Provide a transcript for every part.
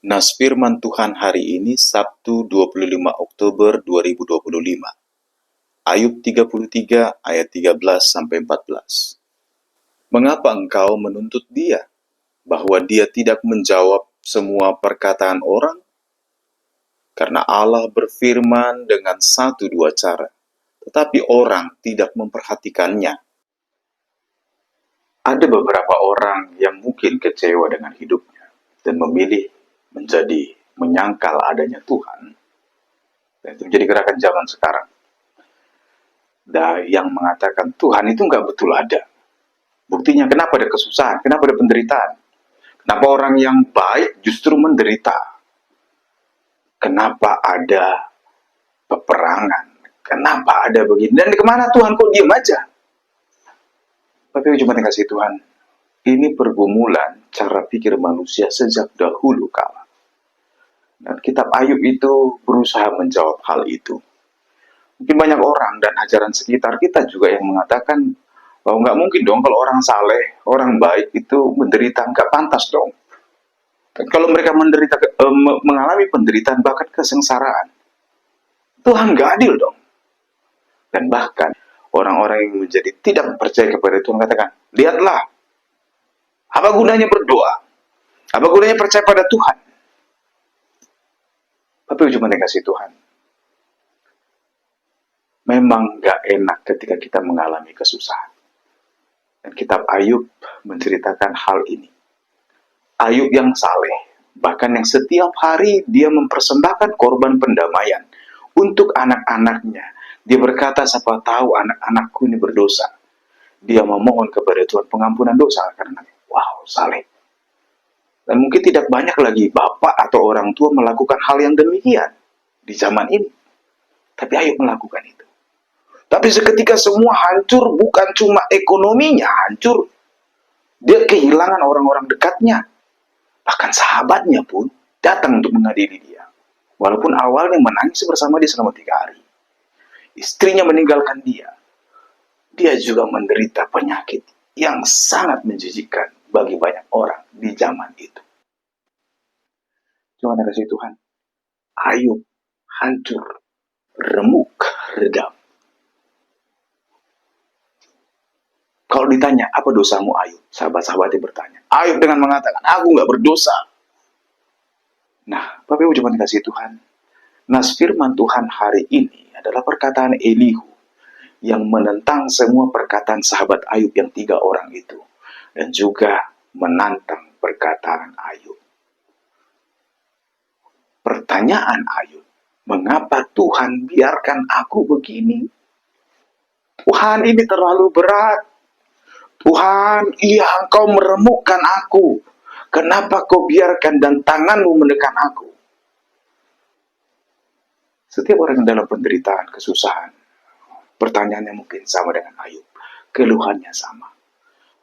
Nas firman Tuhan hari ini Sabtu 25 Oktober 2025. Ayub 33 ayat 13 sampai 14. Mengapa engkau menuntut dia bahwa dia tidak menjawab semua perkataan orang? Karena Allah berfirman dengan satu dua cara, tetapi orang tidak memperhatikannya. Ada beberapa orang yang mungkin kecewa dengan hidupnya dan memilih menjadi menyangkal adanya Tuhan. Dan itu menjadi gerakan zaman sekarang. Dan yang mengatakan Tuhan itu nggak betul ada. Buktinya kenapa ada kesusahan, kenapa ada penderitaan. Kenapa orang yang baik justru menderita. Kenapa ada peperangan, kenapa ada begini. Dan kemana Tuhan kok diam aja? Tapi cuma dikasih Tuhan. Ini pergumulan cara pikir manusia sejak dahulu kala. Dan kitab Ayub itu berusaha menjawab hal itu. Mungkin banyak orang dan ajaran sekitar kita juga yang mengatakan bahwa nggak mungkin dong kalau orang saleh, orang baik itu menderita, nggak pantas dong. Dan kalau mereka mengalami penderitaan bahkan kesengsaraan, Tuhan nggak adil dong. Dan bahkan orang-orang yang menjadi tidak percaya kepada Tuhan katakan, lihatlah, apa gunanya berdoa? Apa gunanya percaya pada Tuhan? Tapi cuma dikasih Tuhan. Memang gak enak ketika kita mengalami kesusahan. Dan kitab Ayub menceritakan hal ini. Ayub yang saleh, bahkan yang setiap hari dia mempersembahkan korban pendamaian untuk anak-anaknya. Dia berkata, siapa tahu anak-anakku ini berdosa. Dia memohon kepada Tuhan pengampunan dosa karena wow, saleh. Dan mungkin tidak banyak lagi bapak atau orang tua melakukan hal yang demikian di zaman ini. Tapi Ayub melakukan itu. Tapi seketika semua hancur, bukan cuma ekonominya hancur. Dia kehilangan orang-orang dekatnya. Bahkan sahabatnya pun datang untuk mengadili dia. Walaupun awalnya menangis bersama dia selama 3 hari. Istrinya meninggalkan dia. Dia juga menderita penyakit yang sangat menjijikkan bagi banyak orang di zaman itu. Cuma kasih Tuhan. Ayub hancur, remuk, redam. Kalau ditanya, apa dosamu Ayub? Sahabat-sahabatnya bertanya. Ayub dengan mengatakan, aku nggak berdosa. Nah, Bapak Ibu cuma dikasih Tuhan. Nas firman Tuhan hari ini adalah perkataan Elihu yang menentang semua perkataan sahabat Ayub yang 3 orang itu. Dan juga menantang perkataan Ayub. Pertanyaan Ayub, mengapa Tuhan biarkan aku begini? Tuhan, ini terlalu berat. Tuhan, iya engkau meremukkan aku. Kenapa kau biarkan dan tanganmu menekan aku? Setiap orang yang dalam penderitaan, kesusahan, pertanyaannya mungkin sama dengan Ayub. Keluhannya sama.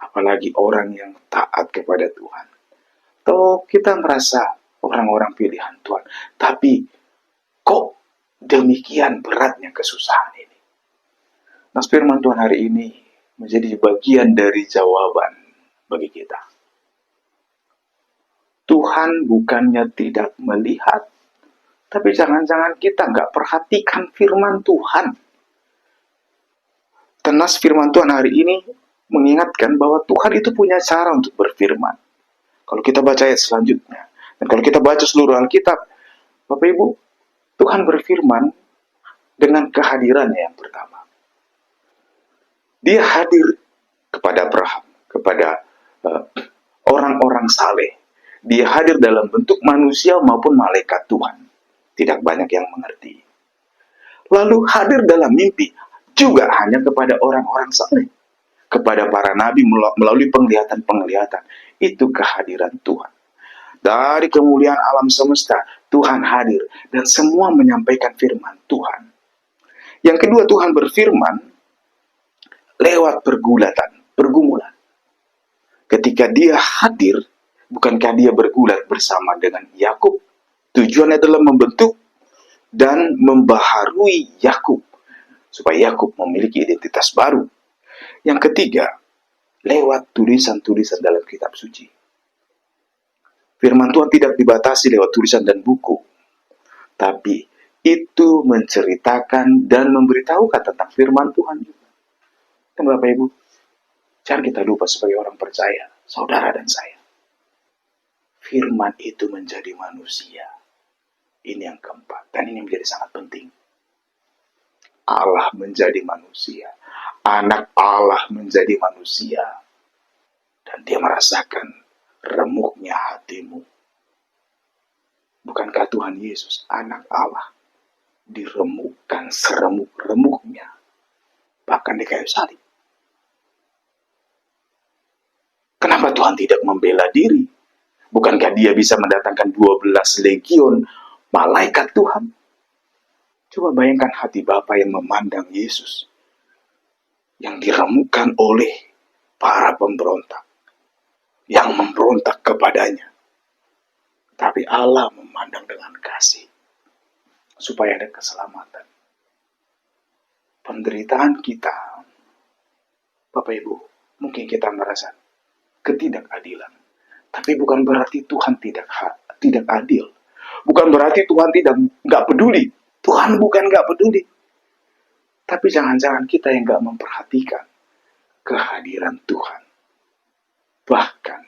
Apalagi orang yang taat kepada Tuhan. Toh kita merasa orang-orang pilihan Tuhan. Tapi kok demikian beratnya kesusahan ini? Nah, firman Tuhan hari ini menjadi bagian dari jawaban bagi kita. Tuhan bukannya tidak melihat, tapi jangan-jangan kita nggak perhatikan firman Tuhan. Tenas firman Tuhan hari ini mengingatkan bahwa Tuhan itu punya cara untuk berfirman. Kalau kita baca ayat selanjutnya, dan kalau kita baca seluruh Alkitab, Bapak Ibu, Tuhan berfirman dengan kehadirannya yang pertama. Dia hadir kepada Abraham, kepada orang-orang saleh. Dia hadir dalam bentuk manusia maupun malaikat Tuhan. Tidak banyak yang mengerti. Lalu hadir dalam mimpi juga hanya kepada orang-orang saleh. Kepada para nabi melalui penglihatan-penglihatan. Itu kehadiran Tuhan. Dari kemuliaan alam semesta, Tuhan hadir. Dan semua menyampaikan firman Tuhan. Yang kedua, Tuhan berfirman lewat pergumulan. Ketika dia hadir, bukankah dia bergulat bersama dengan Yakub? Tujuannya adalah membentuk dan membaharui Yakub supaya Yakub memiliki identitas baru. Yang ketiga, lewat tulisan-tulisan dalam kitab suci. Firman Tuhan tidak dibatasi lewat tulisan dan buku, tapi itu menceritakan dan memberitahukan tentang firman Tuhan juga. Dan Bapak Ibu, jangan kita lupa sebagai orang percaya, saudara dan saya. Firman itu menjadi manusia. Ini yang keempat, dan ini menjadi sangat penting. Allah menjadi manusia. Anak Allah menjadi manusia. Dan dia merasakan remuknya hatimu. Bukankah Tuhan Yesus, anak Allah, diremukkan seremuk-remuknya, bahkan di kayu salib? Kenapa Tuhan tidak membela diri? Bukankah dia bisa mendatangkan 12 legion malaikat Tuhan? Coba bayangkan hati Bapa yang memandang Yesus, yang diremukkan oleh para pemberontak, yang memberontak kepadanya. Tapi Allah memandang dengan kasih, supaya ada keselamatan. Penderitaan kita, Bapak Ibu, mungkin kita merasa ketidakadilan. Tapi bukan berarti Tuhan tidak adil. Bukan berarti Tuhan nggak peduli. Tuhan bukan nggak peduli. Tapi jangan-jangan kita yang nggak memperhatikan kehadiran Tuhan. Bahkan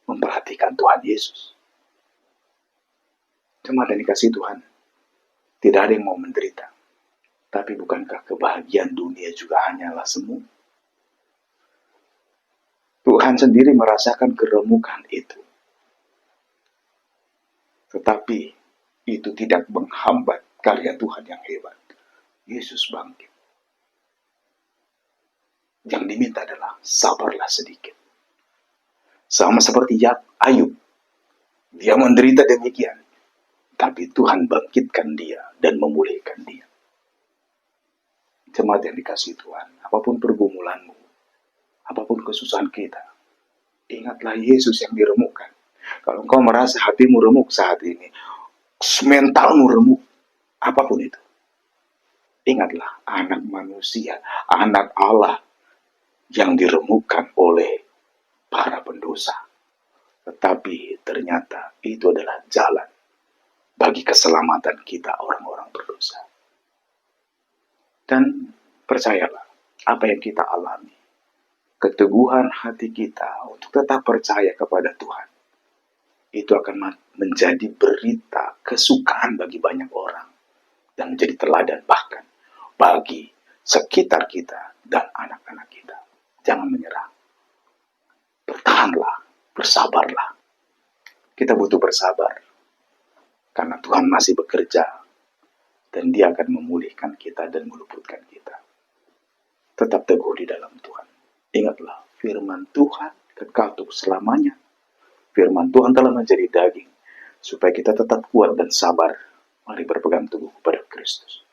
memperhatikan Tuhan Yesus. Jemaat yang dikasihi Tuhan, tidak ada yang mau menderita. Tapi bukankah kebahagiaan dunia juga hanyalah semu? Tuhan sendiri merasakan keremukan itu. Tetapi itu tidak menghambat karya Tuhan yang hebat. Yesus bangkit. Yang diminta adalah sabarlah sedikit. Sama seperti Ayub. Dia menderita demikian. Tapi Tuhan bangkitkan dia dan memulihkan dia. Jemaat yang dikasihi Tuhan, apapun pergumulanmu, apapun kesusahan kita, ingatlah Yesus yang diremukkan. Kalau engkau merasa hatimu remuk saat ini, mentalmu remuk, apapun itu, ingatlah anak manusia, anak Allah yang diremukkan oleh para pendosa. Tetapi ternyata itu adalah jalan bagi keselamatan kita orang-orang berdosa. Dan percayalah, apa yang kita alami, keteguhan hati kita untuk tetap percaya kepada Tuhan, itu akan menjadi berita kesukaan bagi banyak orang, dan menjadi teladan bahkan bagi sekitar kita dan anak-anak kita. Jangan menyerah. Bertahanlah, bersabarlah. Kita butuh bersabar, karena Tuhan masih bekerja, dan Dia akan memulihkan kita dan meluputkan kita. Tetap teguh di dalam Tuhan. Ingatlah, firman Tuhan kekal untuk selamanya. Firman Tuhan telah menjadi daging, supaya kita tetap kuat dan sabar. Mari berpegang teguh kepada Kristus.